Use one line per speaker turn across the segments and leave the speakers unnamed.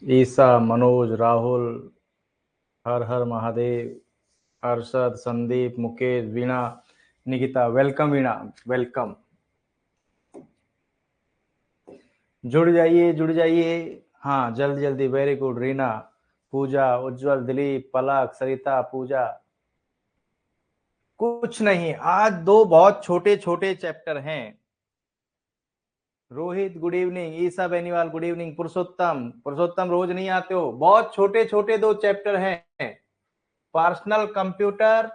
ईसा, मनोज, राहुल, हर हर Mahadev, Arshad, Sandeep, Mukesh, Veena, Nikita. Welcome Veena, welcome. जुड़ जाइए, जुड़ जाइए। हाँ, जल्दी जल्दी। Very good. रीना, पूजा, उज्जवल, दिलीप, पलक, सरिता, पूजा। कुछ नहीं, आज दो बहुत छोटे छोटे चैप्टर हैं। Rohit good evening, Isa Beniwal good evening, Purushottam, Purushottam रोज नहीं आते हो। बहुत छोटे छोटे दो चैप्टर हैं, पर्सनल कंप्यूटर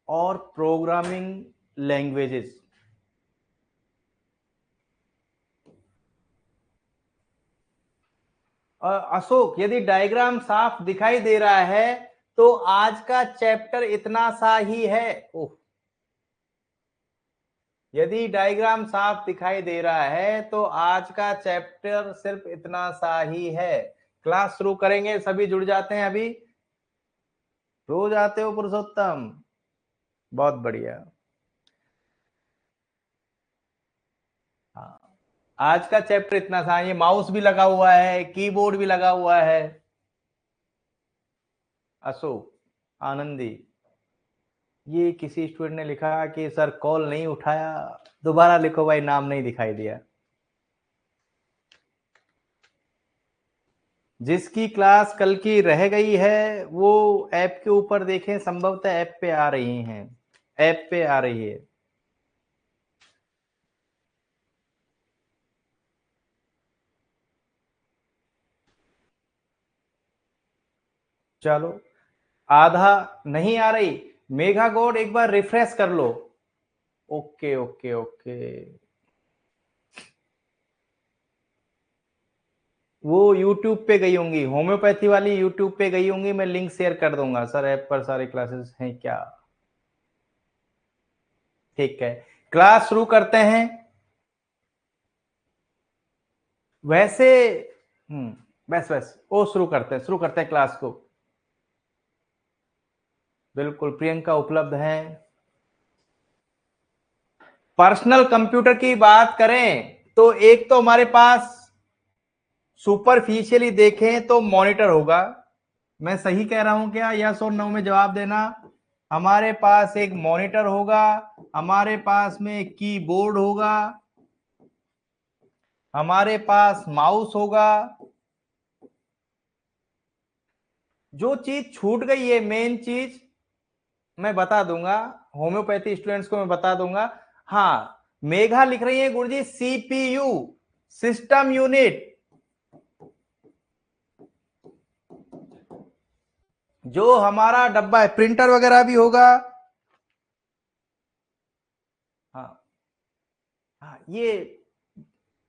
और प्रोग्रामिंग लैंग्वेजेस। अशोक, यदि डायग्राम साफ दिखाई दे रहा है तो आज का चैप्टर इतना सा ही है। ओह, यदि डायग्राम साफ दिखाई दे रहा है तो आज का चैप्टर सिर्फ इतना सा ही है। क्लास शुरू करेंगे, सभी जुड़ जाते हैं। अभी रोज आते हो पुरुषोत्तम, बहुत बढ़िया। हाँ, आज का चैप्टर इतना सा। ये माउस भी लगा हुआ है, कीबोर्ड भी लगा हुआ है। अशोक, आनंदी, ये किसी स्टूडेंट ने लिखा कि सर कॉल नहीं उठाया। दोबारा लिखो भाई, नाम नहीं दिखाई दिया। जिसकी क्लास कल की रह गई है वो ऐप के ऊपर देखें, संभवतः ऐप पे आ रही हैं, ऐप पे आ रही है। चलो, आधा नहीं आ रही। मेघा गौड, एक बार रिफ्रेश कर लो। Okay okay okay. वो यूट्यूब पे गई होंगी, होम्योपैथी वाली यूट्यूब पे गई होंगी। मैं लिंक शेयर कर दूंगा सर, ऐप पर सारी क्लासेस हैं क्या। ठीक है, क्लास शुरू करते हैं। वैसे बस बस वो शुरू करते हैं क्लास को। बिल्कुल, प्रियंका उपलब्ध है। पर्सनल कंप्यूटर की बात करें तो एक तो हमारे पास सुपरफिशियली देखें तो मॉनिटर होगा। मैं सही कह रहा हूं क्या? यस और नो में जवाब देना। हमारे पास एक मॉनिटर होगा, हमारे पास में कीबोर्ड होगा, हमारे पास माउस होगा। जो चीज छूट गई है, मेन चीज मैं बता दूंगा, होम्योपैथी स्टूडेंट्स को मैं बता दूंगा। हाँ, मेघा लिख रही है गुरुजी सीपीयू, सिस्टम यूनिट। जो हमारा डब्बा है, प्रिंटर वगैरह भी होगा। हाँ हाँ, ये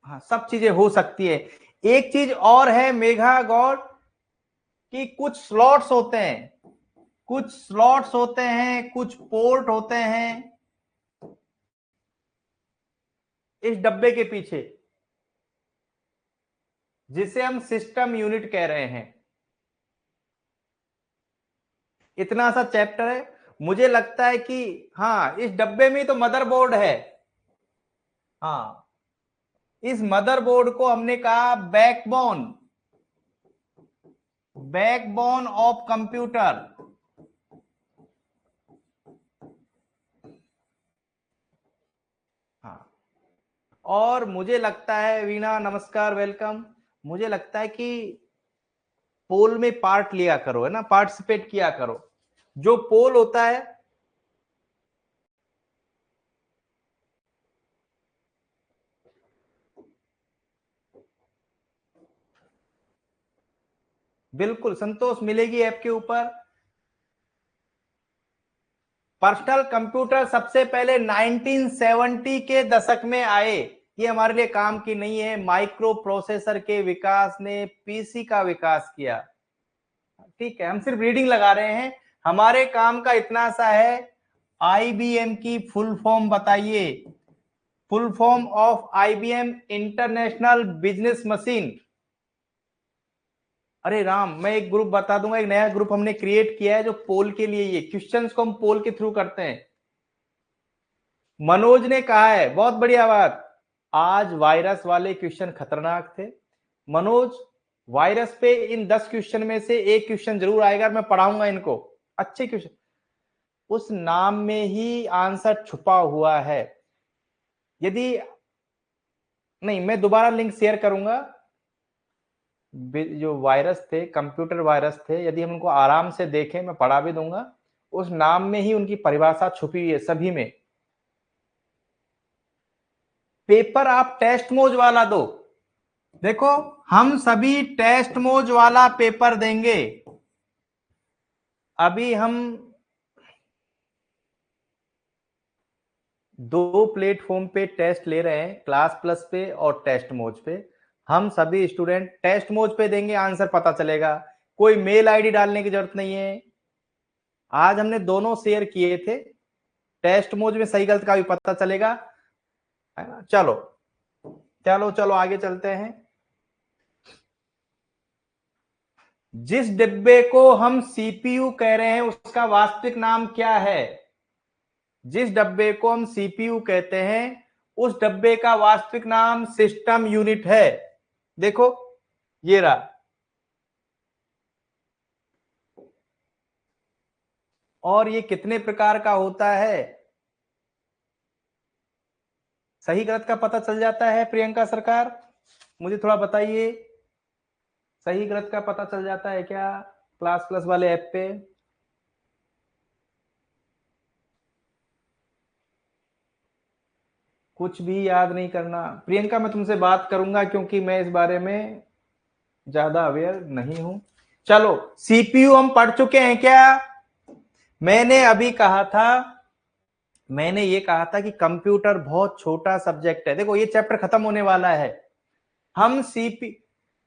हाँ, सब चीजें हो सकती है। एक चीज और है मेघा गौड, कि कुछ स्लॉट्स होते हैं, कुछ स्लॉट्स होते हैं, कुछ पोर्ट होते हैं इस डब्बे के पीछे, जिसे हम सिस्टम यूनिट कह रहे हैं। इतना सा चैप्टर है। मुझे लगता है कि हाँ, इस डब्बे में तो मदरबोर्ड है। हाँ, इस मदरबोर्ड को हमने कहा बैकबोन, बैकबोन ऑफ कंप्यूटर। हाँ, और मुझे लगता है, वीणा नमस्कार, वेलकम। मुझे लगता है कि पोल में पार्ट लिया करो, है ना, पार्टिसिपेट किया करो। जो पोल होता है, बिल्कुल संतोष मिलेगी ऐप के ऊपर। पर्सनल कंप्यूटर सबसे पहले 1970 के दशक में आए। ये हमारे लिए काम की नहीं है, माइक्रो प्रोसेसर के विकास ने पीसी का विकास किया। ठीक है, हम सिर्फ रीडिंग लगा रहे हैं। हमारे काम का इतना सा है, आईबीएम की फुल फॉर्म बताइए। Full form of IBM, international business machine. अरे राम, मैं एक ग्रुप बता दूंगा, एक नया ग्रुप हमने क्रिएट किया है जो पोल के लिए, ये क्वेश्चंस को हम पोल के थ्रू करते हैं। मनोज ने कहा है, बहुत बढ़िया बात, आज वायरस वाले क्वेश्चन खतरनाक थे। मनोज, वायरस पे इन 10 क्वेश्चन में से एक क्वेश्चन जरूर आएगा, मैं पढ़ाऊंगा इनको, अच्छे क्वेश्चन। उस नाम में ही आंसर छुपा हुआ है। यदि नहीं, मैं दोबारा लिंक शेयर करूंगा। जो वायरस थे, कंप्यूटर वायरस थे, यदि हम उनको आराम से देखें, मैं पढ़ा भी दूंगा, उस नाम में ही उनकी परिभाषा छुपी हुई है सभी में। पेपर आप टेस्ट मोज वाला दो। देखो, हम सभी टेस्ट मोज वाला पेपर देंगे। अभी हम 2 प्लेटफॉर्म पे टेस्ट ले रहे हैं, क्लास प्लस पे और टेस्ट मोज पे। हम सभी स्टूडेंट टेस्ट मोज पे देंगे, आंसर पता चलेगा। कोई मेल आईडी डालने की जरूरत नहीं है। आज हमने दोनों शेयर किए थे, टेस्ट मोज में सही गलत का भी पता चलेगा, है ना। चलो चलो चलो आगे चलते हैं। जिस डिब्बे को हम सीपीयू कह रहे हैं उसका वास्तविक नाम क्या है? जिस डब्बे को हम सीपीयू कहते हैं उस डब्बे का वास्तविक नाम सिस्टम यूनिट है। देखो ये रहा। और ये कितने प्रकार का होता है? सही गलत का पता चल जाता है प्रियंका सरकार, मुझे थोड़ा बताइए, सही गलत का पता चल जाता है क्या क्लास प्लस वाले ऐप पे? कुछ भी याद नहीं करना प्रियंका, मैं तुमसे बात करूंगा क्योंकि मैं इस बारे में ज्यादा अवेयर नहीं हूं। चलो, सीपीयू हम पढ़ चुके हैं क्या? मैंने अभी कहा था, मैंने ये कहा था कि कंप्यूटर बहुत छोटा सब्जेक्ट है। देखो ये चैप्टर खत्म होने वाला है। हम सीपी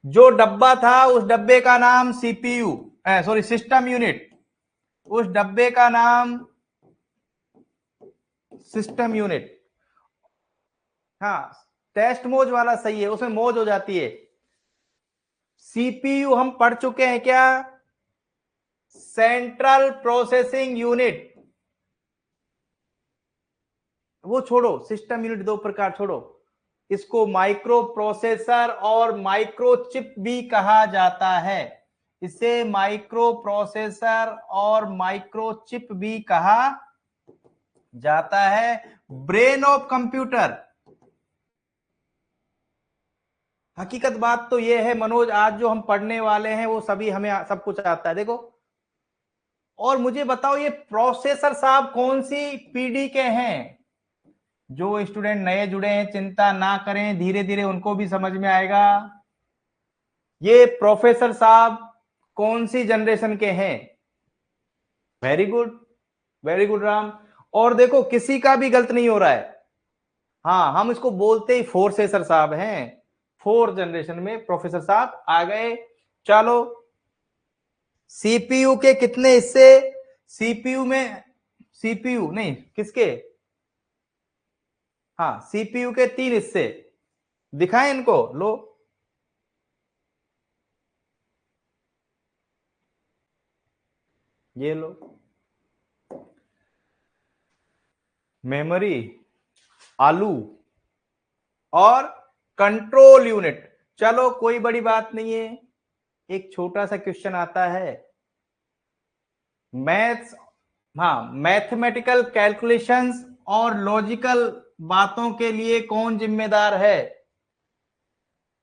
जो डब्बा था उस डब्बे का नाम सीपीयू, सॉरी सिस्टम यूनिट, उस डब्बे का नाम सिस्टम यूनिट। हाँ, टेस्ट मोज वाला सही है, उसमें मोज हो जाती है। सीपीयू हम पढ़ चुके हैं क्या? Central processing unit. वो छोड़ो, सिस्टम यूनिट 2 प्रकार छोड़ो, इसको माइक्रो प्रोसेसर और माइक्रो चिप भी कहा जाता है। इसे माइक्रो प्रोसेसर और माइक्रो चिप भी कहा जाता है। Brain of computer. हकीकत बात तो यह है मनोज, आज जो हम पढ़ने वाले हैं वो सभी हमें सब कुछ आता है। देखो, और मुझे बताओ ये प्रोसेसर साहब कौन सी पीढ़ी के हैं? जो स्टूडेंट नए जुड़े हैं चिंता ना करें, धीरे धीरे उनको भी समझ में आएगा। ये प्रोफेसर साहब कौन सी जनरेशन के हैं? Very good, very good Ram. और देखो किसी का भी गलत नहीं हो रहा है। हाँ, हम इसको बोलते ही फोर्सेसर साहब हैं। 4th जनरेशन में प्रोफेसर साहब आ गए। चलो, सीपीयू के कितने हिस्से? सीपीयू में, सीपीयू नहीं किसके, हाँ सीपीयू के 3 हिस्से दिखाएं इनको, लो ये लो, मेमोरी, आलू और कंट्रोल यूनिट। चलो कोई बड़ी बात नहीं है। एक छोटा सा क्वेश्चन आता है, मैथ्स, हाँ, मैथमेटिकल कैलकुलेशंस और लॉजिकल बातों के लिए कौन जिम्मेदार है?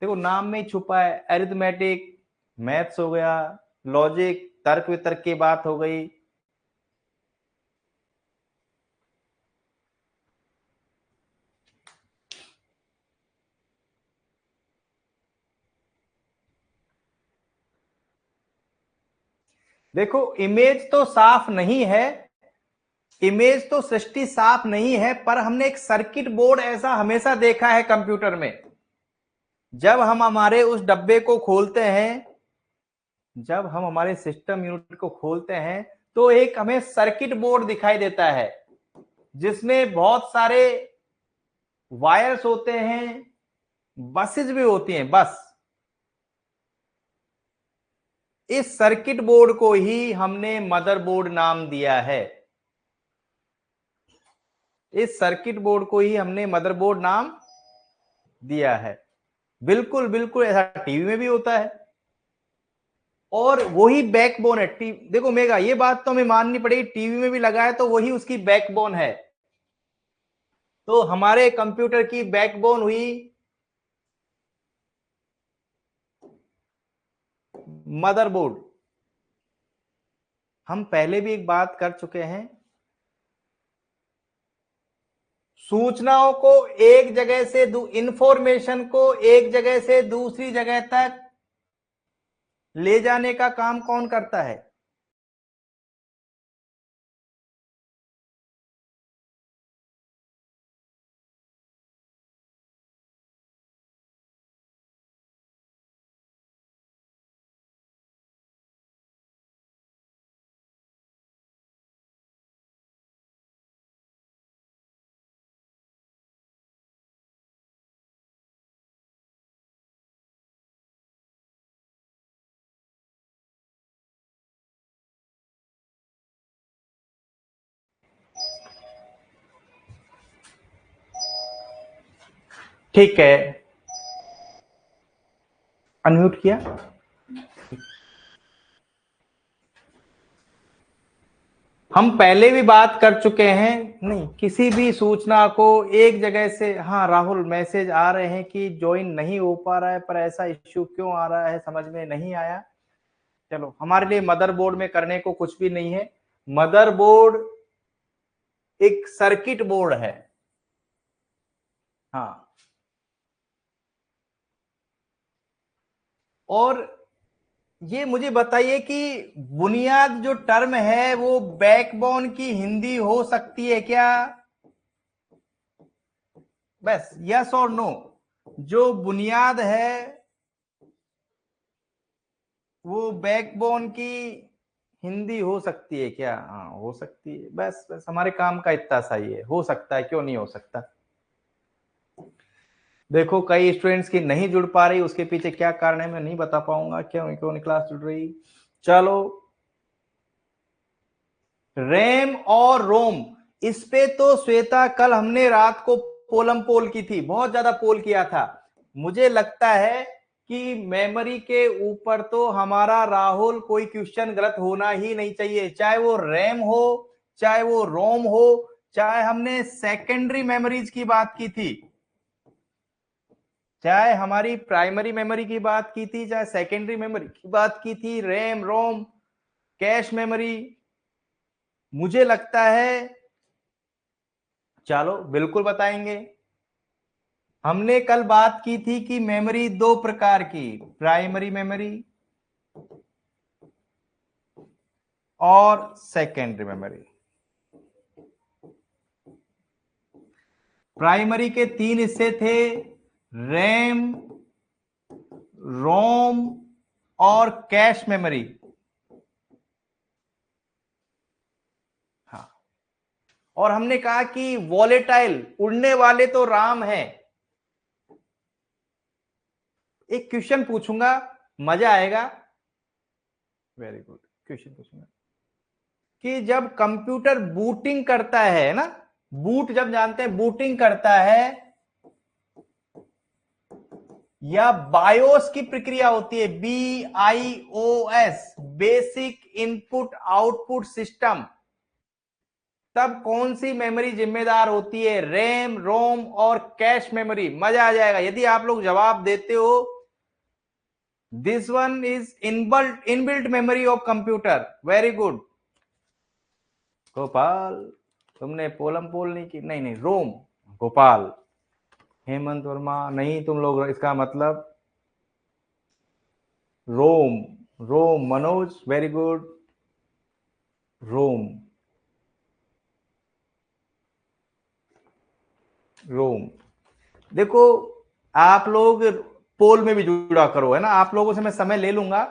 देखो नाम में ही छुपा है, अरिथमेटिक, मैथ्स हो गया, लॉजिक तर्क वितर्क की बात हो गई। देखो इमेज तो साफ नहीं है, इमेज तो सृष्टि साफ नहीं है, पर हमने एक सर्किट बोर्ड ऐसा हमेशा देखा है कंप्यूटर में। जब हम हमारे उस डब्बे को खोलते हैं, जब हम हमारे सिस्टम यूनिट को खोलते हैं तो एक हमें सर्किट बोर्ड दिखाई देता है जिसमें बहुत सारे वायर्स होते हैं, बसेस भी होती हैं, बस। इस सर्किट बोर्ड को ही हमने मदरबोर्ड नाम दिया है। इस सर्किट बोर्ड को ही हमने मदरबोर्ड नाम दिया है। बिल्कुल बिल्कुल, ऐसा टीवी में भी होता है। और वही बैकबोन है। देखो मेगा, ये बात तो हमें माननी पड़ेगी, टीवी में भी लगा है तो वही उसकी बैकबोन है। तो हमारे कंप्यूटर की बैकबोन हुई मदरबोर्ड। हम पहले भी एक बात कर चुके हैं, सूचनाओं को एक जगह से इंफॉर्मेशन को एक जगह से दूसरी जगह तक ले जाने का काम कौन करता है? ठीक है, अनम्यूट किया। हम पहले भी बात कर चुके हैं, नहीं किसी भी सूचना को एक जगह से, हाँ राहुल मैसेज आ रहे हैं कि ज्वाइन नहीं हो पा रहा है, पर ऐसा इश्यू क्यों आ रहा है समझ में नहीं आया। चलो, हमारे लिए मदरबोर्ड में करने को कुछ भी नहीं है। मदरबोर्ड एक सर्किट बोर्ड है। हाँ, और ये मुझे बताइए कि बुनियाद जो टर्म है वो बैकबोन की हिंदी हो सकती है क्या? बस यस और नो। जो बुनियाद है वो बैकबोन की हिंदी हो सकती है क्या? हाँ हो सकती है। बस बस हमारे काम का इतना सा ही है, हो सकता है, क्यों नहीं हो सकता। देखो कई स्टूडेंट्स की नहीं जुड़ पा रही, उसके पीछे क्या कारण है मैं नहीं बता पाऊंगा, क्यों क्यों नहीं क्लास जुड़ रही। चलो, रैम और रोम, इस पे तो श्वेता कल हमने रात को पोलम पोल की थी, बहुत ज्यादा पोल किया था। मुझे लगता है कि मेमोरी के ऊपर तो हमारा राहुल कोई क्वेश्चन गलत होना ही नहीं चाहिए, चाहे वो रैम हो चाहे वो रोम हो, चाहे हमने सेकेंडरी मेमोरीज की बात की थी, चाहे हमारी प्राइमरी मेमोरी की बात की थी, चाहे सेकेंडरी मेमोरी की बात की थी, रैम रोम कैश मेमोरी, मुझे लगता है चलो बिल्कुल बताएंगे। हमने कल बात की थी कि मेमोरी दो प्रकार की, प्राइमरी मेमोरी और सेकेंडरी मेमोरी। प्राइमरी के तीन हिस्से थे, रैम, रोम और कैश मेमोरी। हाँ, और हमने कहा कि वॉलेटाइल उड़ने वाले तो राम है। एक क्वेश्चन पूछूंगा, मजा आएगा। वेरी गुड, क्वेश्चन पूछूंगा कि जब कंप्यूटर बूटिंग करता है ना, बूट जब जानते हैं बूटिंग करता है या बायोस की प्रक्रिया होती है, BIOS, basic input output system, तब कौन सी मेमोरी जिम्मेदार होती है? रैम, रोम और कैश मेमोरी। मजा आ जाएगा यदि आप लोग जवाब देते हो। This one is inbuilt memory of computer. Very good Gopal, तुमने पोलम पोल नहीं की, नहीं नहीं रोम। गोपाल, हेमंत वर्मा नहीं, तुम लोग इसका मतलब रोम। रोम मनोज, वेरी गुड, रोम रोम। देखो आप लोग पोल में भी जुड़ा करो, है ना, आप लोगों से मैं समय ले लूंगा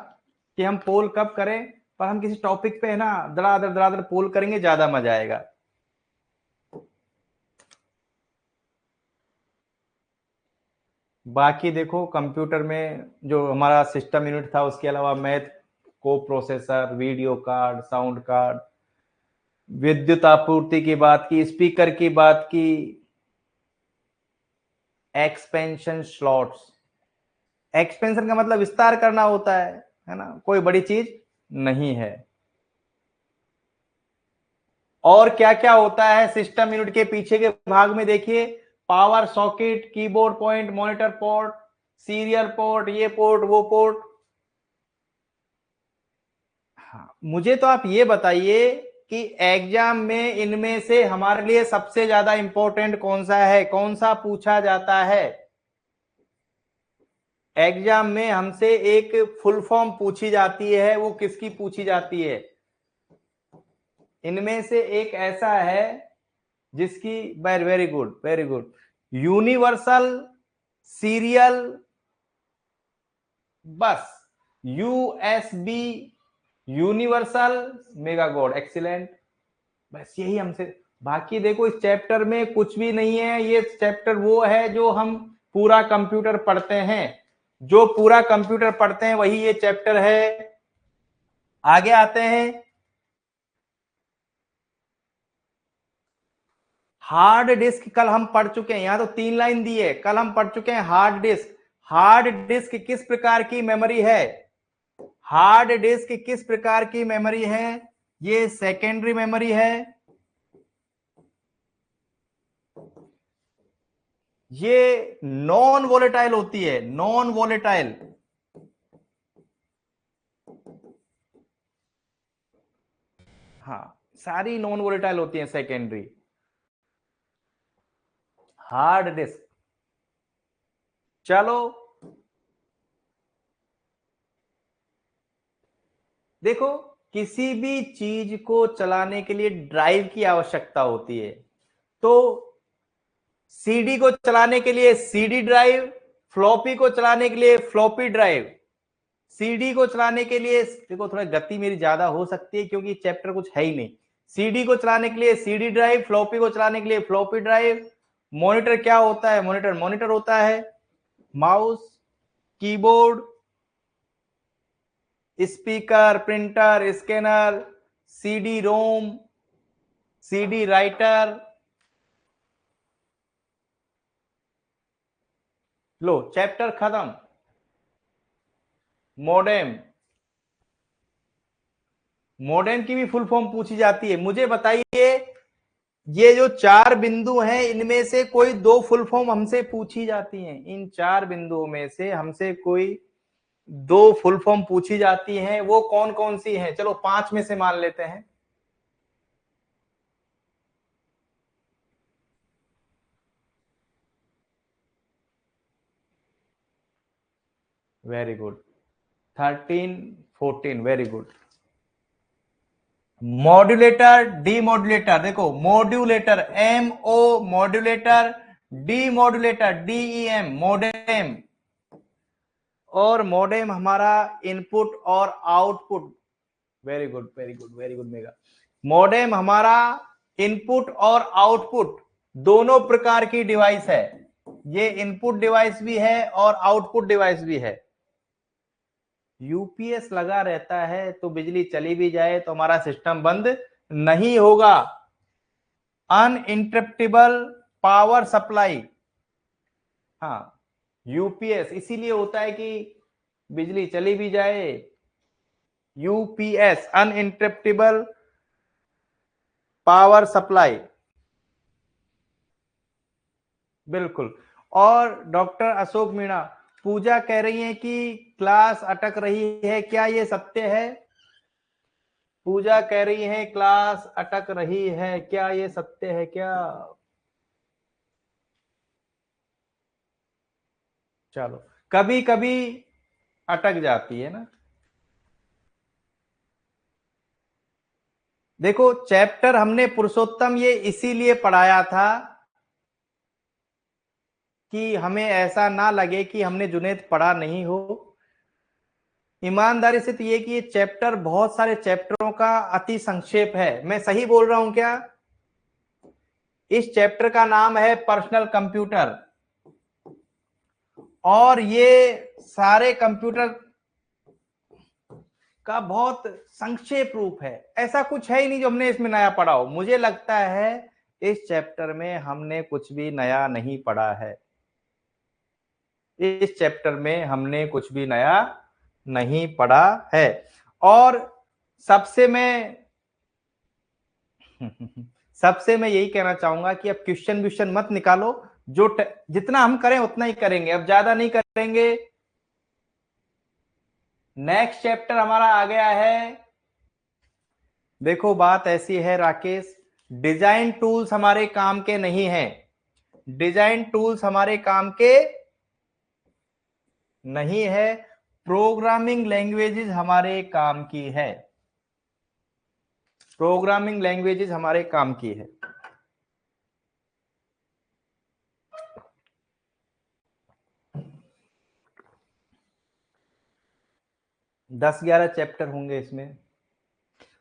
कि हम पोल कब करें, पर हम किसी टॉपिक पे है ना दड़ादड़ दड़ादड़ पोल करेंगे, ज्यादा मजा आएगा। बाकी देखो कंप्यूटर में जो हमारा सिस्टम यूनिट था, उसके अलावा मैथ को processor, video card, sound card, विद्युत आपूर्ति की बात की, स्पीकर की बात की, एक्सपेंशन स्लॉट्स, एक्सपेंशन का मतलब विस्तार करना होता है है ना, कोई बड़ी चीज नहीं है। और क्या क्या होता है सिस्टम यूनिट के पीछे के भाग में, देखिए power socket, keyboard point, monitor port, serial port, ये पोर्ट वो पोर्ट। हाँ, मुझे तो आप ये बताइए कि एग्जाम में इनमें से हमारे लिए सबसे ज्यादा इंपॉर्टेंट कौन सा है, कौन सा पूछा जाता है। एग्जाम में हमसे एक फुल फॉर्म पूछी जाती है, वो किसकी पूछी जाती है? इनमें से एक ऐसा है जिसकी, very good very good, universal serial बस, USB, universal mega God, excellent. बस यही हमसे, बाकी देखो इस चैप्टर में कुछ भी नहीं है। ये चैप्टर वो है जो हम पूरा कंप्यूटर पढ़ते हैं, जो पूरा कंप्यूटर पढ़ते हैं वही ये चैप्टर है। आगे आते हैं, हार्ड डिस्क कल हम पढ़ चुके हैं, यहां तो 3 लाइन दी है, कल हम पढ़ चुके हैं हार्ड डिस्क। हार्ड डिस्क किस प्रकार की मेमोरी है? हार्ड डिस्क किस प्रकार की मेमोरी है? ये सेकेंडरी मेमोरी है, ये नॉन वोलेटाइल होती है, नॉन वोलेटाइल। हाँ, सारी नॉन वोलेटाइल होती है सेकेंडरी। हार्ड डिस्क, चलो देखो, किसी भी चीज को चलाने के लिए ड्राइव की आवश्यकता होती है। तो सीडी को चलाने के लिए सीडी ड्राइव, फ्लॉपी को चलाने के लिए फ्लॉपी ड्राइव, सीडी को चलाने के लिए, देखो थोड़ा गति मेरी ज्यादा हो सकती है क्योंकि चैप्टर कुछ है ही नहीं। सीडी को चलाने के लिए सीडी ड्राइव, फ्लॉपी को चलाने के लिए फ्लॉपी ड्राइव। मॉनिटर क्या होता है? मॉनिटर मॉनिटर होता है। Mouse, keyboard, speaker, printer, scanner, CD ROM, CD writer. लो चैप्टर खत्म। मॉडेम, मॉडेम की भी फुल फॉर्म पूछी जाती है। मुझे बताइए, ये जो 4 बिंदु हैं इनमें से कोई 2 फुल फॉर्म हमसे पूछी जाती हैं। इन 4 बिंदुओं में से हमसे कोई 2 फुल फॉर्म पूछी जाती हैं, वो कौन कौन सी हैं? चलो 5 में से मान लेते हैं। Very good, 13, 14, very good. Modulator, demodulator, देखो modulator M O, modulator, demodulator D E M, modem. और मॉडेम हमारा इनपुट और output, very good very good very good mega. Modem हमारा इनपुट और आउटपुट दोनों प्रकार की डिवाइस है। ये इनपुट डिवाइस भी है और आउटपुट डिवाइस भी है। यूपीएस लगा रहता है तो बिजली चली भी जाए तो हमारा सिस्टम बंद नहीं होगा। अनइंटरप्टेबल पावर सप्लाई, हाँ यूपीएस इसीलिए होता है कि बिजली चली भी जाए। यूपीएस, अनइंटरप्टेबल पावर सप्लाई, बिल्कुल। और डॉक्टर अशोक मीणा, पूजा कह रही हैं कि क्लास अटक रही है, क्या ये सत्य है? पूजा कह रही है क्लास अटक रही है, क्या ये सत्य है क्या? चलो, कभी कभी अटक जाती है ना। देखो चैप्टर हमने पुरुषोत्तम ये इसीलिए पढ़ाया था कि हमें ऐसा ना लगे कि हमने जुनेद पढ़ा नहीं हो। ईमानदारी से तो ये कि ये चैप्टर बहुत सारे चैप्टरों का अति संक्षेप है। मैं सही बोल रहा हूं क्या? इस चैप्टर का नाम है पर्सनल कंप्यूटर, और ये सारे कंप्यूटर का बहुत संक्षेप रूप है। ऐसा कुछ है ही नहीं जो हमने इसमें नया पढ़ा हो। मुझे लगता है इस चैप्टर में हमने कुछ भी नया नहीं पढ़ा है। इस चैप्टर में हमने कुछ भी नया नहीं पढ़ा है। और सबसे मैं सबसे मैं यही कहना चाहूंगा कि अब क्वेश्चन मत निकालो, जो जितना हम करें उतना ही करेंगे, अब ज्यादा नहीं करेंगे। नेक्स्ट चैप्टर हमारा आ गया है। देखो बात ऐसी है राकेश, डिजाइन टूल्स हमारे काम के नहीं हैं, डिजाइन टूल्स हमारे काम के नहीं है, प्रोग्रामिंग लैंग्वेजेस हमारे काम की है, प्रोग्रामिंग लैंग्वेजेस हमारे काम की है। दस 11 चैप्टर होंगे इसमें।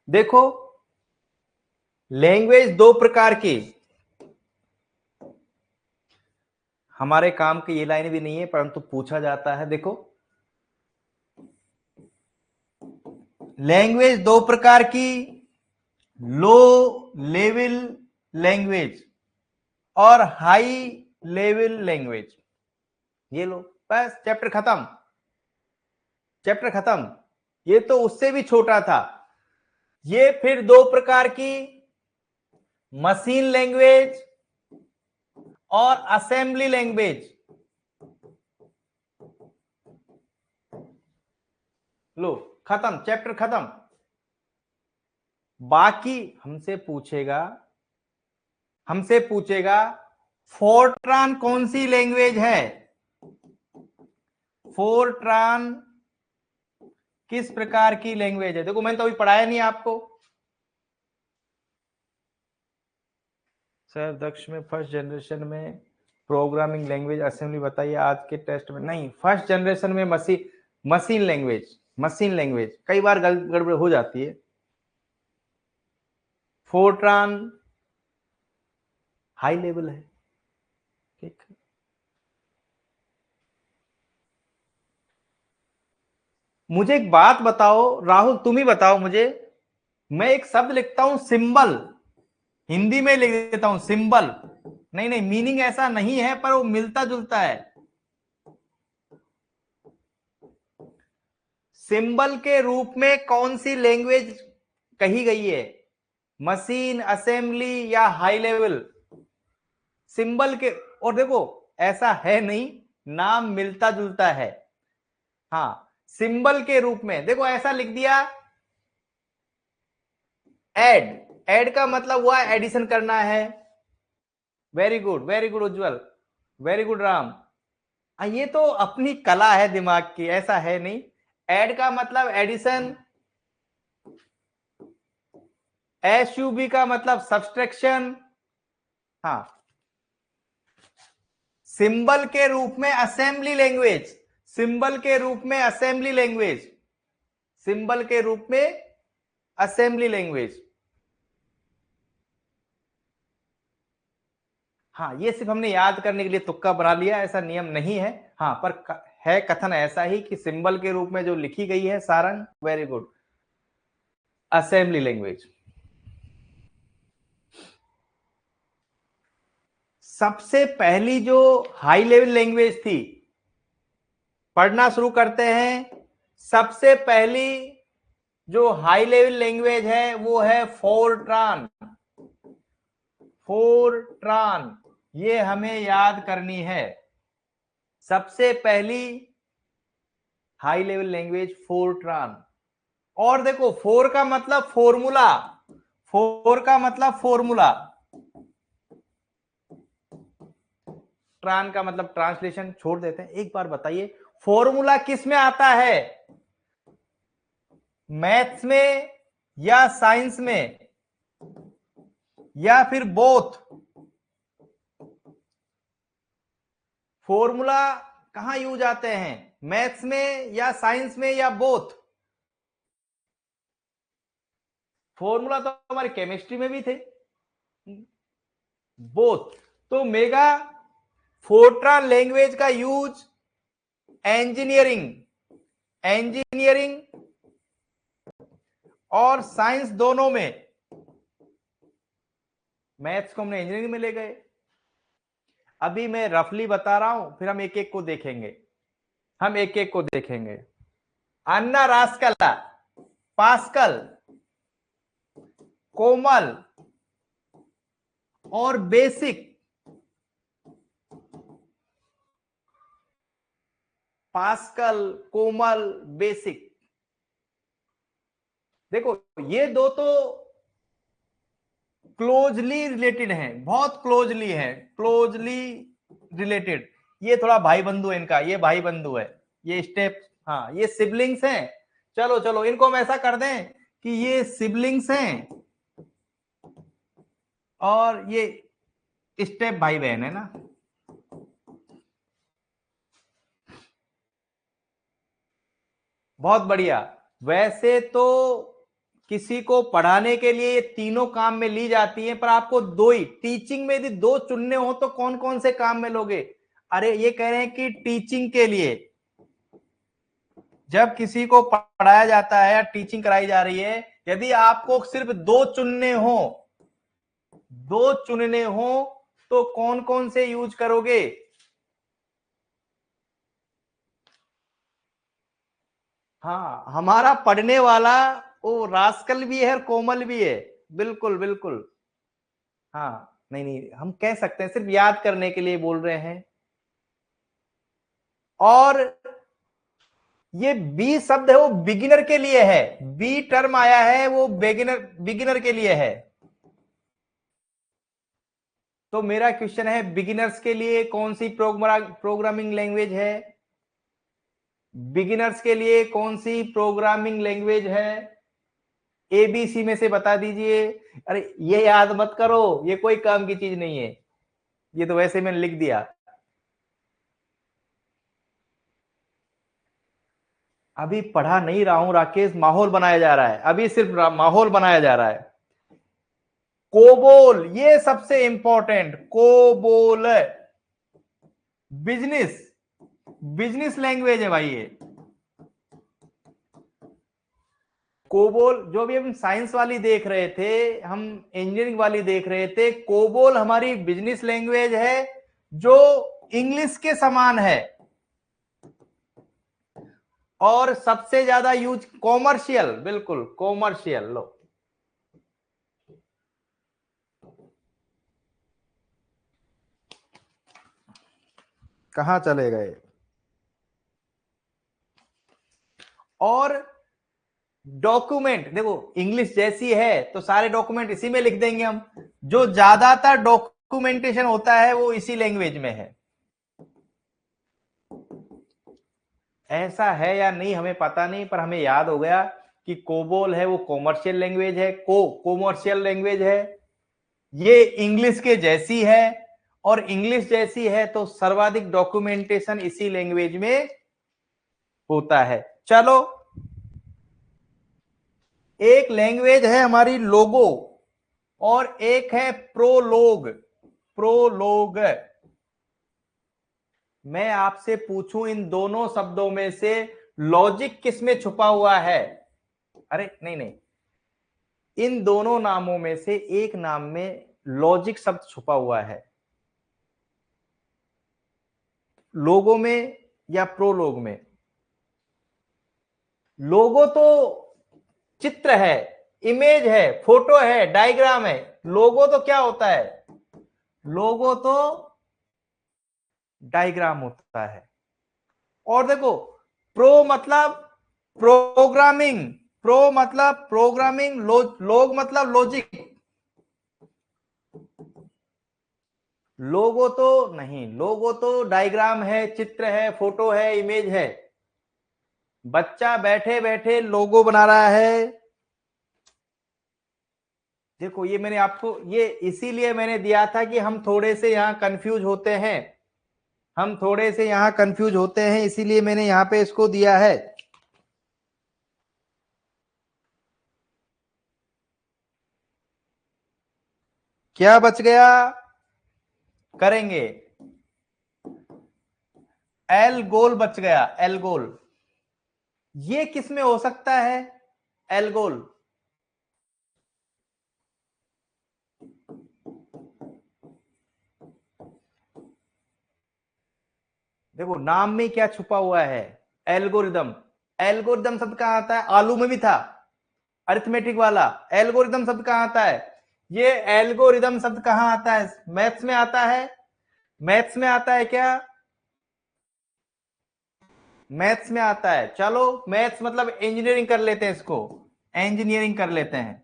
देखो लैंग्वेज दो प्रकार की, हमारे काम की ये लाइन भी नहीं है परंतु पूछा जाता है। देखो लैंग्वेज दो प्रकार की, लो लेवल लैंग्वेज और हाई लेवल लैंग्वेज। ये लो, बस चैप्टर खत्म, चैप्टर खत्म। ये तो उससे भी छोटा था। ये फिर दो प्रकार की, मशीन लैंग्वेज और असेंबली लैंग्वेज। लो खत्म, चैप्टर खत्म। बाकी हमसे पूछेगा फोर्ट्रान कौन सी लैंग्वेज है, फोर्ट्रान किस प्रकार की लैंग्वेज है। देखो मैंने तो अभी पढ़ाया नहीं आपको। सर दक्ष में फर्स्ट जनरेशन में प्रोग्रामिंग लैंग्वेज असेंबली बताइए आज के टेस्ट में। नहीं, फर्स्ट जनरेशन में मशीन लैंग्वेज कई बार गड़बड़ हो जाती है। फोर्ट्रान हाई लेवल है, ठीक है। मुझे एक बात बताओ राहुल, तुम ही बताओ मुझे, मैं एक शब्द लिखता हूं सिंबल, हिंदी में लिख देता हूं सिंबल, नहीं नहीं मीनिंग ऐसा नहीं है पर वो मिलता जुलता है। सिंबल के रूप में कौन सी लैंग्वेज कही गई है, मशीन, असेंबली या हाई लेवल। सिंबल के, और देखो ऐसा है नहीं, नाम मिलता जुलता है। हाँ सिंबल के रूप में देखो ऐसा लिख दिया ऐड, ऐड का मतलब हुआ एडिशन करना है। वेरी गुड उज्जवल, वेरी गुड राम। ये तो अपनी कला है दिमाग की, ऐसा है नहीं। ऐड का मतलब एडिशन, एसयूबी का मतलब सब्सट्रैक्शन। हाँ सिंबल के रूप में असेंबली लैंग्वेज, सिंबल के रूप में असेंबली लैंग्वेज, सिंबल के रूप में असेंबली लैंग्वेज। हाँ ये सिर्फ हमने याद करने के लिए तुक्का बना लिया, ऐसा नियम नहीं है। हाँ पर है कथन ऐसा ही कि सिंबल के रूप में जो लिखी गई है Sarang, very good, assembly language. सबसे पहली जो हाई लेवल लैंग्वेज थी, पढ़ना शुरू करते हैं। सबसे पहली जो हाई लेवल लैंग्वेज है वो है फोर्ट्रान, फोर्ट्रान, ये हमें याद करनी है। सबसे पहली हाई लेवल लैंग्वेज फोर्ट्रान। और देखो फोर का मतलब फॉर्मूला, फोर का मतलब फॉर्मूला, ट्रान का मतलब ट्रांसलेशन, छोड़ देते हैं। एक बार बताइए फॉर्मूला किस में आता है, मैथ्स में या साइंस में या फिर बोथ। फॉर्मूला कहां यूज आते हैं, मैथ्स में या साइंस में या बोथ। फॉर्मूला तो हमारे केमिस्ट्री में भी थे, बोथ। तो मेगा फोर्ट्रान लैंग्वेज का यूज इंजीनियरिंग, इंजीनियरिंग और साइंस दोनों में, मैथ्स को हमने इंजीनियरिंग में ले गए। अभी मैं रफली बता रहा हूं, फिर हम एक एक को देखेंगे, हम एक एक को देखेंगे। अन्ना रास्कला, पास्कल, कोमल और बेसिक। पास्कल, कोमल, बेसिक। देखो ये दो तो क्लोजली रिलेटेड हैं, बहुत क्लोजली है, क्लोजली रिलेटेड। ये थोड़ा भाई बंधु है इनका, ये भाई बंधु है, ये स्टेप, हाँ ये सिबलिंग्स हैं। चलो चलो इनको हम ऐसा कर दें कि ये सिबलिंग्स हैं और ये स्टेप भाई बहन है ना। बहुत बढ़िया। वैसे तो किसी को पढ़ाने के लिए ये तीनों काम में ली जाती हैं, पर आपको दो ही, टीचिंग में यदि दो चुनने हो तो कौन कौन से काम में लोगे? अरे ये कह रहे हैं कि टीचिंग के लिए, जब किसी को पढ़ाया जाता है या टीचिंग कराई जा रही है, यदि आपको सिर्फ दो चुनने हो तो कौन कौन से यूज करोगे? हाँ हमारा पढ़ने वाला वो रास्कल भी है और कोमल भी है, बिल्कुल बिल्कुल। हाँ नहीं नहीं हम कह सकते हैं, सिर्फ याद करने के लिए बोल रहे हैं। और ये बी शब्द है वो बिगिनर के लिए है, बी टर्म आया है वो बिगिनर के लिए है। तो मेरा क्वेश्चन है बिगिनर्स के लिए कौन सी प्रोग्रामिंग लैंग्वेज है? बिगिनर्स के लिए कौन सी प्रोग्रामिंग लैंग्वेज है? एबीसी में से बता दीजिए। अरे ये याद मत करो, ये कोई काम की चीज नहीं है, ये तो वैसे मैंने लिख दिया। अभी पढ़ा नहीं रहा हूं राकेश, माहौल बनाया जा रहा है, अभी सिर्फ माहौल बनाया जा रहा है। कोबोल, ये सबसे important, COBOL business, business language है भाई ये। कोबोल जो भी हम साइंस वाली देख रहे थे, हम इंजीनियरिंग वाली देख रहे थे, कोबोल हमारी बिजनेस लैंग्वेज है जो इंग्लिश के समान है और सबसे ज्यादा यूज कॉमर्शियल, बिल्कुल कॉमर्शियल। लो कहां चले गए? और डॉक्यूमेंट देखो, इंग्लिश जैसी है तो सारे डॉक्यूमेंट इसी में लिख देंगे हम, जो ज्यादातर डॉक्यूमेंटेशन होता है वो इसी लैंग्वेज में है। ऐसा है या नहीं हमें पता नहीं, पर हमें याद हो गया कि कोबोल है वो कॉमर्शियल लैंग्वेज है, कॉमर्शियल लैंग्वेज है, ये इंग्लिश के जैसी है, और इंग्लिश जैसी है तो सर्वाधिक डॉक्यूमेंटेशन इसी लैंग्वेज में होता है। चलो एक लैंग्वेज है हमारी लोगो और एक है प्रोलोग, प्रोलोग। मैं आपसे पूछूं इन दोनों शब्दों में से लॉजिक किस में छुपा हुआ है? अरे नहीं नहीं, इन दोनों नामों में से एक नाम में लॉजिक शब्द छुपा हुआ है, लोगो में या प्रोलोग में? लोगो तो चित्र है, इमेज है, फोटो है, डायग्राम है। लोगो तो क्या होता है? लोगो तो डायग्राम होता है। और देखो प्रो मतलब प्रोग्रामिंग, प्रो मतलब प्रोग्रामिंग, लोग मतलब लॉजिक। लोगो तो नहीं, लोगो तो डायग्राम है, चित्र है, फोटो है, इमेज है। बच्चा बैठे बैठे लोगो बना रहा है। देखो ये मैंने आपको, ये इसीलिए मैंने दिया था कि हम थोड़े से यहां कंफ्यूज होते हैं, हम थोड़े से यहां कंफ्यूज होते हैं, इसीलिए मैंने यहां पे इसको दिया है। क्या बच गया? करेंगे, एल गोल बच गया, एल गोल। ये किस में हो सकता है एल गोल? देखो नाम में क्या छुपा हुआ है? एल्गोरिदम। एल्गोरिदम शब्द कहां आता है? आलू में भी था, अरिथमेटिक वाला। एल्गोरिदम शब्द कहां आता है? ये एल्गोरिदम शब्द कहां आता है? मैथ्स में आता है। मैथ्स में आता है क्या? मैथ्स में आता है। चलो मैथ्स मतलब इंजीनियरिंग कर लेते हैं, इसको इंजीनियरिंग कर लेते हैं।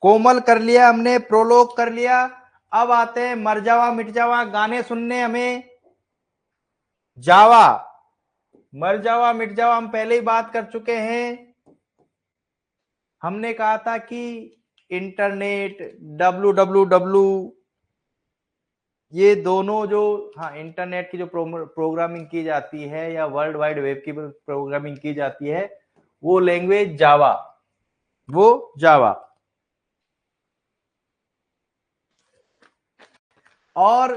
कोमल कर लिया हमने, प्रोलोग कर लिया। अब आते हैं मर जावा मिट जावा गाने सुनने हमें। जावा, मर जावा मिट जावा हम पहले ही बात कर चुके हैं। हमने कहा था कि इंटरनेट, डब्ल्यू ये दोनों जो, हाँ, इंटरनेट की जो प्रोग्रामिंग की जाती है या वर्ल्ड वाइड वेब की प्रोग्रामिंग की जाती है, वो लैंग्वेज जावा, वो जावा। और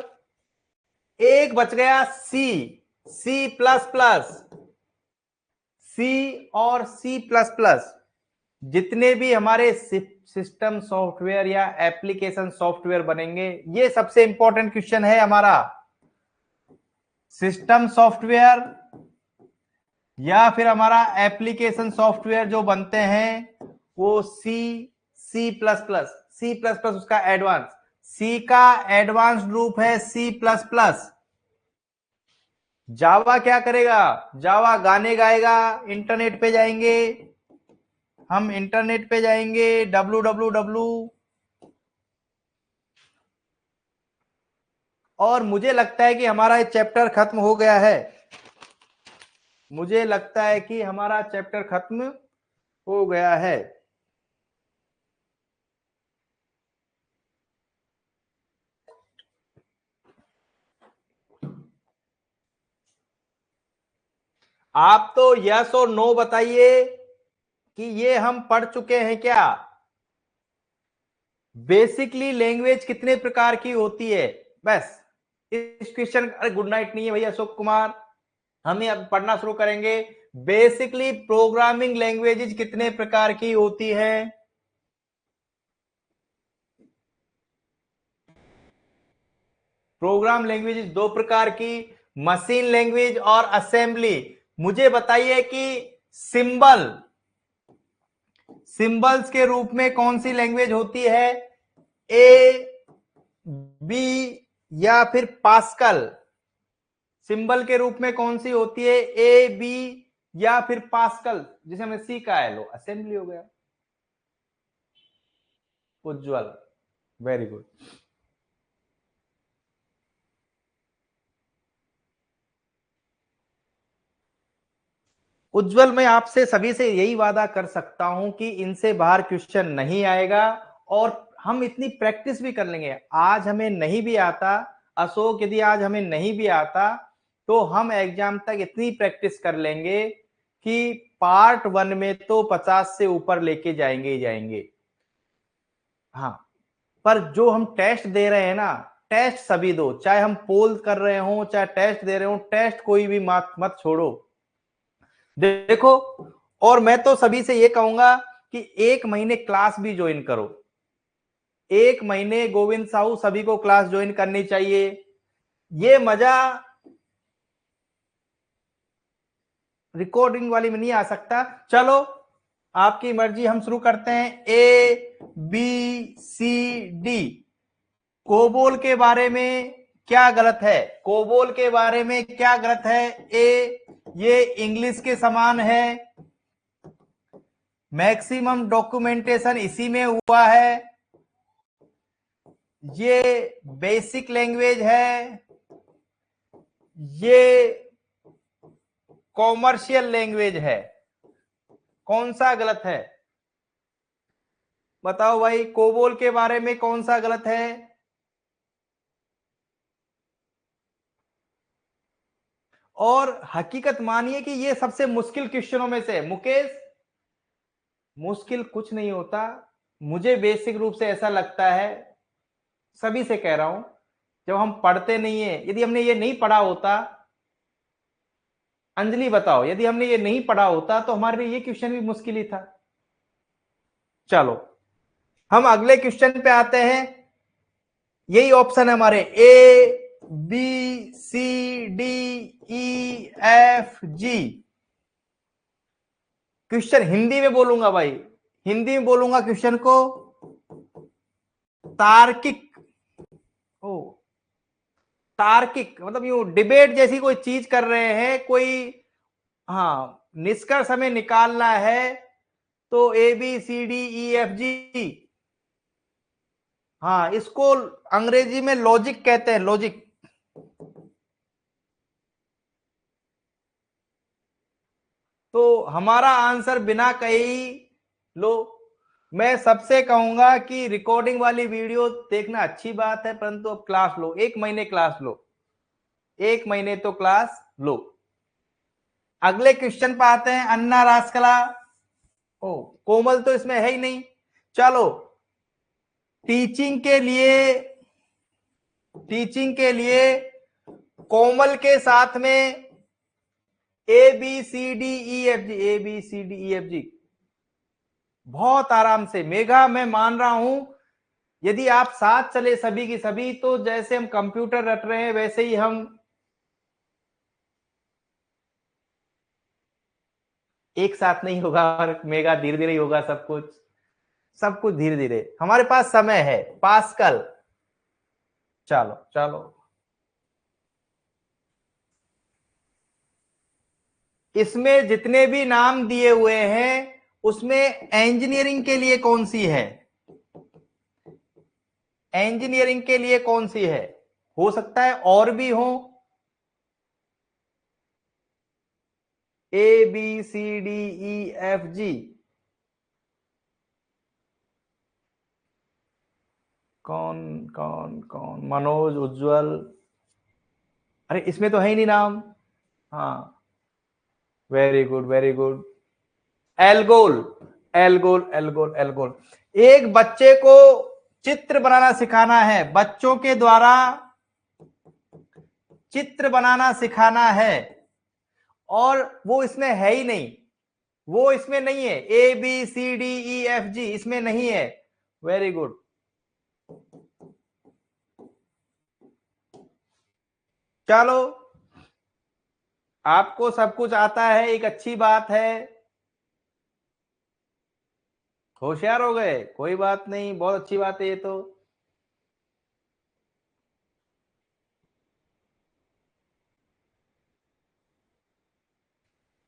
एक बच गया सी, सी प्लस प्लस। सी और सी प्लस प्लस, जितने भी हमारे सिस्टम सॉफ्टवेयर या एप्लीकेशन सॉफ्टवेयर बनेंगे, ये सबसे इंपॉर्टेंट क्वेश्चन है हमारा। सिस्टम सॉफ्टवेयर या फिर हमारा एप्लीकेशन सॉफ्टवेयर जो बनते हैं, वो C plus plus, C plus plus उसका एडवांस, सी का एडवांस रूप है सी प्लस प्लस। जावा क्या करेगा? जावा गाने गाएगा। इंटरनेट पे जाएंगे हम, इंटरनेट पे जाएंगे www, और मुझे लगता है कि हमारा ये चैप्टर खत्म हो गया है। मुझे लगता है कि हमारा चैप्टर खत्म हो गया है। आप तो यस और नो बताइए कि ये हम पढ़ चुके हैं क्या? बेसिकली लैंग्वेज कितने प्रकार की होती है? बस इस क्वेश्चन, अरे गुड नाइट नहीं है भैया अशोक कुमार, हमें अब पढ़ना शुरू करेंगे। बेसिकली प्रोग्रामिंग लैंग्वेजेस कितने प्रकार की होती है? प्रोग्राम लैंग्वेजेस दो प्रकार की, मशीन लैंग्वेज और असेंबली। मुझे बताइए कि सिंबल, सिंबल्स के रूप में कौन सी लैंग्वेज होती है? ए, बी या फिर पास्कल? सिंबल के रूप में कौन सी होती है? ए, बी या फिर पास्कल, जिसे हमने सीखा है। लो असेंबली हो गया। उज्जवल, वेरी गुड। उज्जवल, मैं आपसे सभी से यही वादा कर सकता हूं कि इनसे बाहर क्वेश्चन नहीं आएगा, और हम इतनी प्रैक्टिस भी कर लेंगे। आज हमें नहीं भी आता अशोक, यदि आज हमें नहीं भी आता तो हम एग्जाम तक इतनी प्रैक्टिस कर लेंगे कि पार्ट 1 में तो 50 से ऊपर लेके जाएंगे ही जाएंगे। हाँ, पर जो हम टेस्ट दे रहे हैं ना, टेस्ट सभी दो, चाहे हम पोल कर रहे हो चाहे टेस्ट दे रहे हो, टेस्ट कोई भी मत मत छोड़ो। देखो, और मैं तो सभी से ये कहूंगा कि 1 महीने क्लास भी ज्वाइन करो। 1 महीने गोविंद साहू सभी को क्लास ज्वाइन करनी चाहिए। ये मजा रिकॉर्डिंग वाली में नहीं आ सकता। चलो आपकी मर्जी, हम शुरू करते हैं। A B C D. COBOL के बारे में क्या गलत है? कोबोल के बारे में क्या गलत है? ए, ये इंग्लिश के समान है, मैक्सिमम डॉक्यूमेंटेशन इसी में हुआ है, ये बेसिक लैंग्वेज है, ये कॉमर्शियल लैंग्वेज है। कौन सा गलत है? बताओ भाई, कोबोल के बारे में कौन सा गलत है? और हकीकत मानिए कि ये सबसे मुश्किल क्वेश्चनों में से। मुकेश, मुश्किल कुछ नहीं होता, मुझे बेसिक रूप से ऐसा लगता है, सभी से कह रहा हूं, जब हम पढ़ते नहीं है, यदि हमने ये नहीं पढ़ा होता, अंजलि बताओ, यदि हमने ये नहीं पढ़ा होता तो हमारे लिए ये क्वेश्चन भी मुश्किल ही था। चलो हम अगले क्वेश्चन पे आते हैं। यही ऑप्शन है हमारे, A B C D E F G. Question Hindi में बोलूंगा भाई, हिंदी में बोलूंगा क्वेश्चन को। तार्किक, ओ तार्किक मतलब यूं डिबेट जैसी कोई चीज कर रहे हैं कोई, हाँ निष्कर्ष हमें निकालना है, तो A B C D E F G. हाँ, इसको अंग्रेजी में लॉजिक कहते हैं, लॉजिक। तो हमारा आंसर बिना कही लो। मैं सबसे कहूंगा कि रिकॉर्डिंग वाली वीडियो देखना अच्छी बात है, परंतु अब क्लास लो, 1 महीने क्लास लो, 1 महीने तो क्लास लो। अगले क्वेश्चन पे आते हैं, अन्ना रासकला। ओ कोमल तो इसमें है ही नहीं। चलो, टीचिंग के लिए, टीचिंग के लिए कोमल के साथ में A B C D E F G, A B C D E F G बहुत आराम से। मेघा मैं मान रहा हूं, यदि आप साथ चले सभी की सभी, तो जैसे हम कंप्यूटर रट रहे हैं वैसे ही हम, एक साथ नहीं होगा और मेघा धीरे धीरे ही होगा सब कुछ, सब कुछ धीरे धीरे। हमारे पास समय है। पास्कल, चलो चलो, इसमें जितने भी नाम दिए हुए हैं उसमें इंजीनियरिंग के लिए कौन सी है, इंजीनियरिंग के लिए कौन सी है? हो सकता है और भी हो, A B C D E F G. कौन कौन कौन? मनोज, उज्जवल, अरे इसमें तो है ही नहीं नाम। हाँ, very good very good. ALGOL, ALGOL ALGOL ALGOL. एक बच्चे को चित्र बनाना सिखाना है, बच्चों के द्वारा चित्र बनाना सिखाना है, और वो इसमें है ही नहीं, वो इसमें नहीं है, A B C D E F G इसमें नहीं है। Very good. चलो, आपको सब कुछ आता है, एक अच्छी बात है, होशियार हो गए, कोई बात नहीं, बहुत अच्छी बात है ये तो।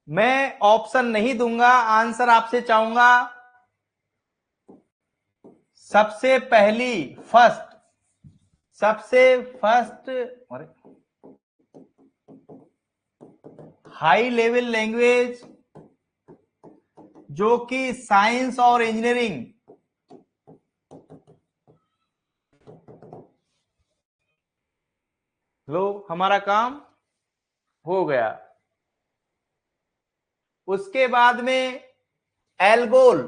मैं ऑप्शन नहीं दूंगा, आंसर आपसे चाहूंगा। सबसे पहली, फर्स्ट, सबसे फर्स्ट, अरे हाई लेवल लैंग्वेज जो कि साइंस और इंजीनियरिंग, लो हमारा काम हो गया। उसके बाद में एल्गोल,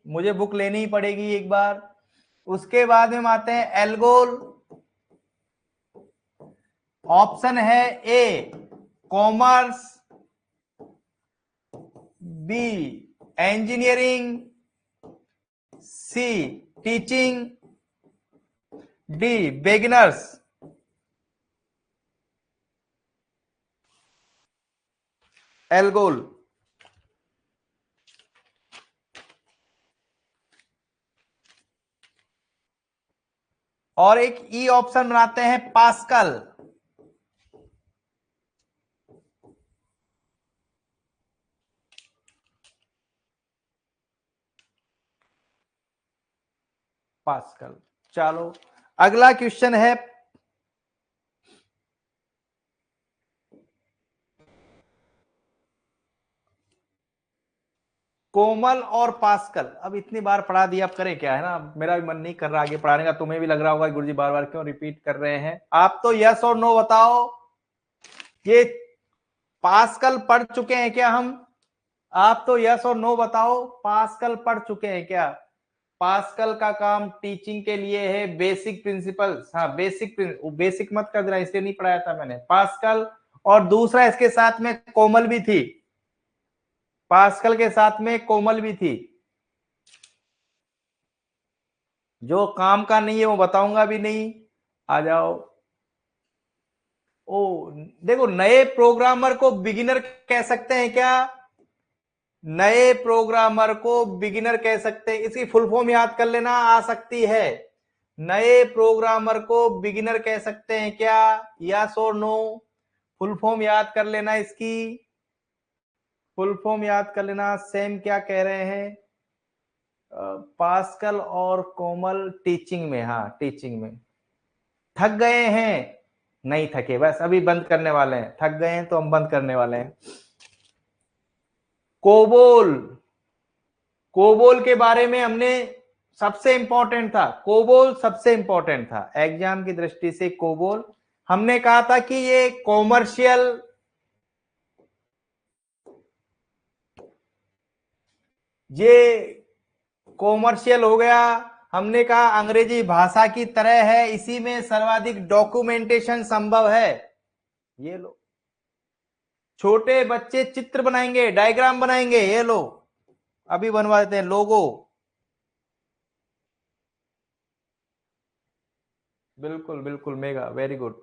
मुझे बुक लेनी ही पड़ेगी एक बार। उसके बाद में हम आते हैं एल्गोल। ऑप्शन है ए कॉमर्स, बी इंजीनियरिंग, सी टीचिंग, डी बिगिनर्स। एल्गोल। और एक ई ऑप्शन बनाते हैं पास्कल। पास्कल। चलो, अगला क्वेश्चन है, कोमल और पास्कल। अब इतनी बार पढ़ा दिया, अब करें क्या, है ना, मेरा भी मन नहीं कर रहा आगे पढ़ाने का, तुम्हें भी लग रहा होगा गुरुजी बार बार क्यों रिपीट कर रहे हैं। आप तो यस और नो बताओ, ये पास्कल पढ़ चुके हैं क्या हम? आप तो यस और नो बताओ, पास्कल पढ़ चुके हैं क्या? पास्कल का काम टीचिंग के लिए है, बेसिक प्रिंसिपल्स। हाँ बेसिक, बेसिक मत कर देना, इसलिए नहीं पढ़ाया था मैंने पास्कल। और दूसरा इसके साथ में कोमल भी थी, पास्कल के साथ में कोमल भी थी। जो काम का नहीं है वो बताऊंगा भी नहीं। आ जाओ। ओ, देखो, नए प्रोग्रामर को बिगिनर कह सकते हैं क्या? नए प्रोग्रामर को बिगिनर कह सकते हैं, इसकी फुल फॉर्म याद कर लेना, आ सकती है। नए प्रोग्रामर को बिगिनर कह सकते हैं क्या? यस और नो? फुल फॉर्म याद कर लेना इसकी। फुल फॉर्म याद कर लेना। सेम क्या कह रहे हैं? पास्कल और कोमल टीचिंग में, हाँ टीचिंग में। थक गए हैं? नहीं थके, बस अभी बंद करने वाले हैं। थक गए हैं तो हम बंद करने वाले हैं। कोबोल, कोबोल के बारे में हमने, सबसे इंपॉर्टेंट था कोबोल, सबसे इंपॉर्टेंट था एग्जाम की दृष्टि से कोबोल। हमने कहा था कि ये कॉमर्शियल, ये कॉमर्शियल हो गया। हमने कहा अंग्रेजी भाषा की तरह है, इसी में सर्वाधिक डॉक्यूमेंटेशन संभव है। ये लो, छोटे बच्चे चित्र बनाएंगे, डायग्राम बनाएंगे, ये लो अभी बनवा देते हैं लोगो। बिल्कुल बिल्कुल मेघा, वेरी गुड।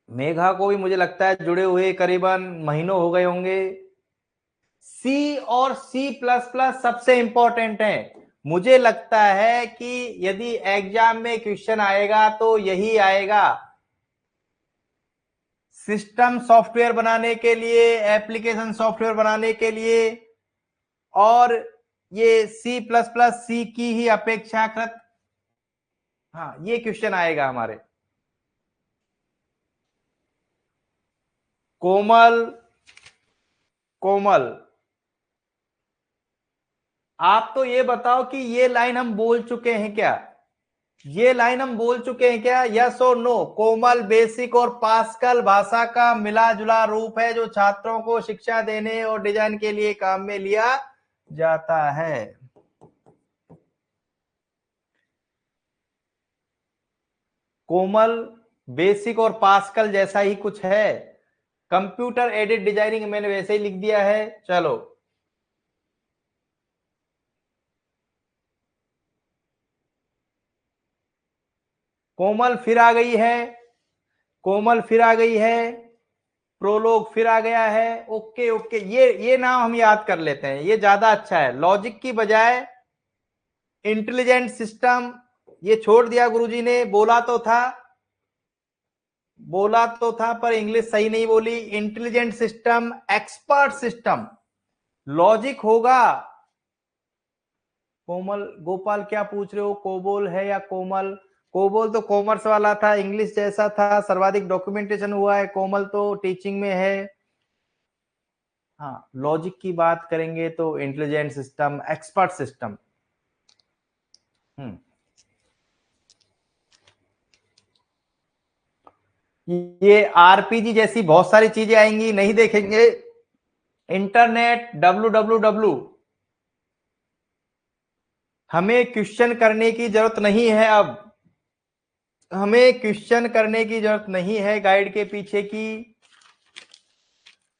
मेघा को भी मुझे लगता है जुड़े हुए करीबन महीनों हो गए होंगे। सी और सी प्लस प्लस सबसे इंपॉर्टेंट है। मुझे लगता है कि यदि एग्जाम में क्वेश्चन आएगा तो यही आएगा। सिस्टम सॉफ्टवेयर बनाने के लिए, एप्लीकेशन सॉफ्टवेयर बनाने के लिए, और ये सी प्लस प्लस सी की ही अपेक्षाकृत, हाँ ये क्वेश्चन आएगा हमारे। कोमल, कोमल, आप तो ये बताओ कि ये लाइन हम बोल चुके हैं क्या? ये लाइन हम बोल चुके हैं क्या? यस और नो? कोमल बेसिक और पास्कल भाषा का मिला जुला रूप है जो छात्रों को शिक्षा देने और डिजाइन के लिए काम में लिया जाता है। कोमल बेसिक और पास्कल जैसा ही कुछ है। कंप्यूटर एडेड डिजाइनिंग मैंने वैसे ही लिख दिया है। चलो, कोमल फिर आ गई है, कोमल फिर आ गई है, प्रोलोग फिर आ गया है। ओके ओके, ये नाम हम याद कर लेते हैं, ये ज्यादा अच्छा है लॉजिक की बजाय। इंटेलिजेंट सिस्टम, ये छोड़ दिया गुरुजी ने, बोला तो था, बोला तो था पर इंग्लिश सही नहीं बोली। Intelligent system, expert system, logic होगा। कोमल, गोपाल क्या पूछ रहे हो, कोबोल है या कोमल? कोबोल तो कॉमर्स वाला था, इंग्लिश जैसा था, सर्वाधिक डॉक्यूमेंटेशन हुआ है। कोमल तो टीचिंग में है। हाँ, लॉजिक की बात करेंगे तो इंटेलिजेंट सिस्टम, एक्सपर्ट सिस्टम। ये आरपीजी जैसी बहुत सारी चीजें आएंगी, नहीं देखेंगे। इंटरनेट, डब्लू डब्लू डब्लू, हमें क्वेश्चन करने की जरूरत नहीं है अब। हमें क्वेश्चन करने की जरूरत नहीं है गाइड के पीछे की।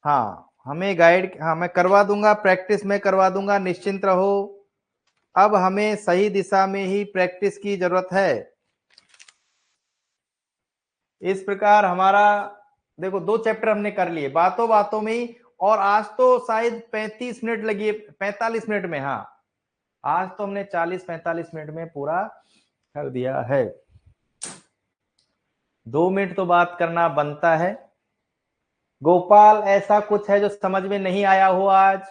हाँ हमें गाइड, हाँ मैं करवा दूंगा, प्रैक्टिस में करवा दूंगा, निश्चिंत रहो। अब हमें सही दिशा में ही प्रैक्टिस की जरूरत है। इस प्रकार हमारा, देखो 2 चैप्टर हमने कर लिए बातों बातों में ही। और आज तो शायद 35 मिनट लगी, 45 मिनट में, हाँ आज तो हमने 40-45 मिनट में पूरा कर दिया है। 2 मिनट तो बात करना बनता है। गोपाल, ऐसा कुछ है जो समझ में नहीं आया हो आज?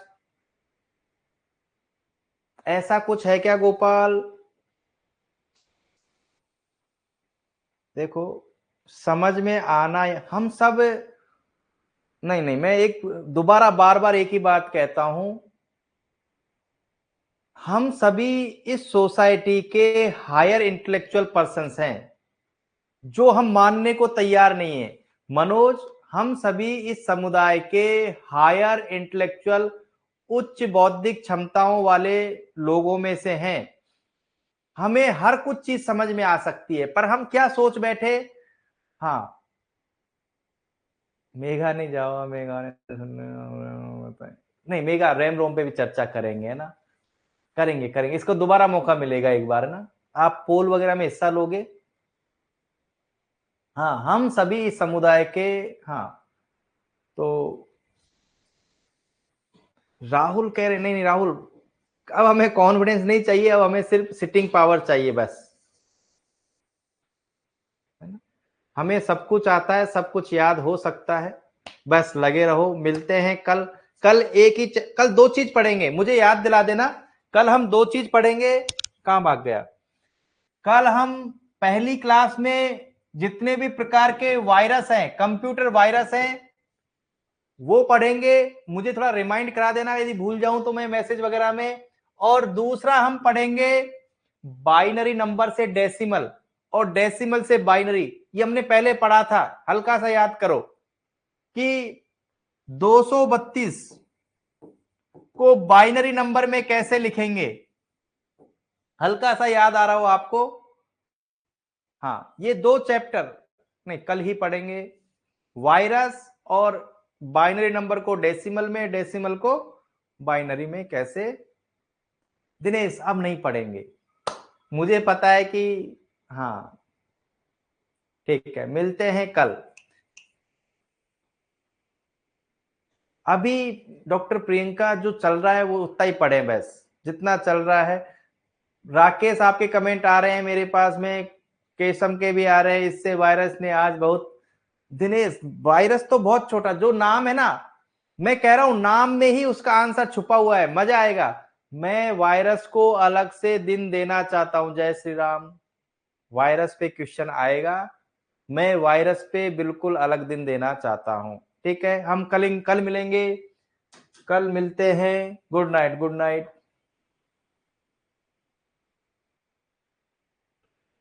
ऐसा कुछ है क्या गोपाल? देखो, समझ में आना, हम सब, नहीं नहीं, मैं एक दोबारा बार बार एक ही बात कहता हूं। हम सभी इस सोसाइटी के हायर इंटेलेक्चुअल पर्संस हैं, जो हम मानने को तैयार नहीं है। मनोज, हम सभी इस समुदाय के हायर इंटेलेक्चुअल, उच्च बौद्धिक क्षमताओं वाले लोगों में से हैं। हमें हर कुछ चीज समझ में आ सकती है, पर हम क्या सोच बैठे। हाँ, मेघा नहीं जाओ, मेघा ने नहीं, मेघा रैम रोम पे भी चर्चा करेंगे, है ना। करेंगे करेंगे, इसको दोबारा मौका मिलेगा एक बार ना, आप पोल वगैरह में हिस्सा लोगे। हाँ हम सभी इस समुदाय के, हाँ तो राहुल कह रहे नहीं नहीं राहुल, अब हमें कॉन्फिडेंस नहीं चाहिए, अब हमें सिर्फ सिटिंग पावर चाहिए बस, है ना। हमें सब कुछ आता है, सब कुछ याद हो सकता है, बस लगे रहो। मिलते हैं कल। कल एक ही कल दो चीज पढ़ेंगे, मुझे याद दिला देना। कल हम दो चीज पढ़ेंगे। कहां भाग गया? कल हम पहली क्लास में जितने भी प्रकार के वायरस हैं, कंप्यूटर वायरस हैं, वो पढ़ेंगे। मुझे थोड़ा रिमाइंड करा देना यदि भूल जाऊं तो मैं मैसेज वगैरह में। और दूसरा हम पढ़ेंगे बाइनरी नंबर से डेसिमल, और डेसिमल से बाइनरी। ये हमने पहले पढ़ा था, हल्का सा याद करो कि 232 को बाइनरी नंबर में कैसे लिखेंगे, हल्का सा याद आ रहा हो आपको? हाँ ये दो चैप्टर नहीं कल ही पढ़ेंगे, वायरस और बाइनरी नंबर को डेसिमल में, डेसिमल को बाइनरी में कैसे। दिनेश अब नहीं पढ़ेंगे, मुझे पता है कि, हाँ ठीक है, मिलते हैं कल। अभी डॉक्टर प्रियंका जो चल रहा है वो उतना ही पढ़े बस, जितना चल रहा है। राकेश आपके कमेंट आ रहे हैं मेरे पास में, केशम के भी आ रहे हैं, इससे वायरस ने आज बहुत। दिनेश वायरस तो बहुत छोटा जो नाम है ना, मैं कह रहा हूं नाम में ही उसका आंसर छुपा हुआ है, मजा आएगा। मैं वायरस को अलग से दिन देना चाहता हूं, जय श्री राम। वायरस पे क्वेश्चन आएगा, मैं वायरस पे बिल्कुल अलग दिन देना चाहता हूं। ठीक है, हम कल मिलेंगे, कल मिलते हैं। Good night, good night.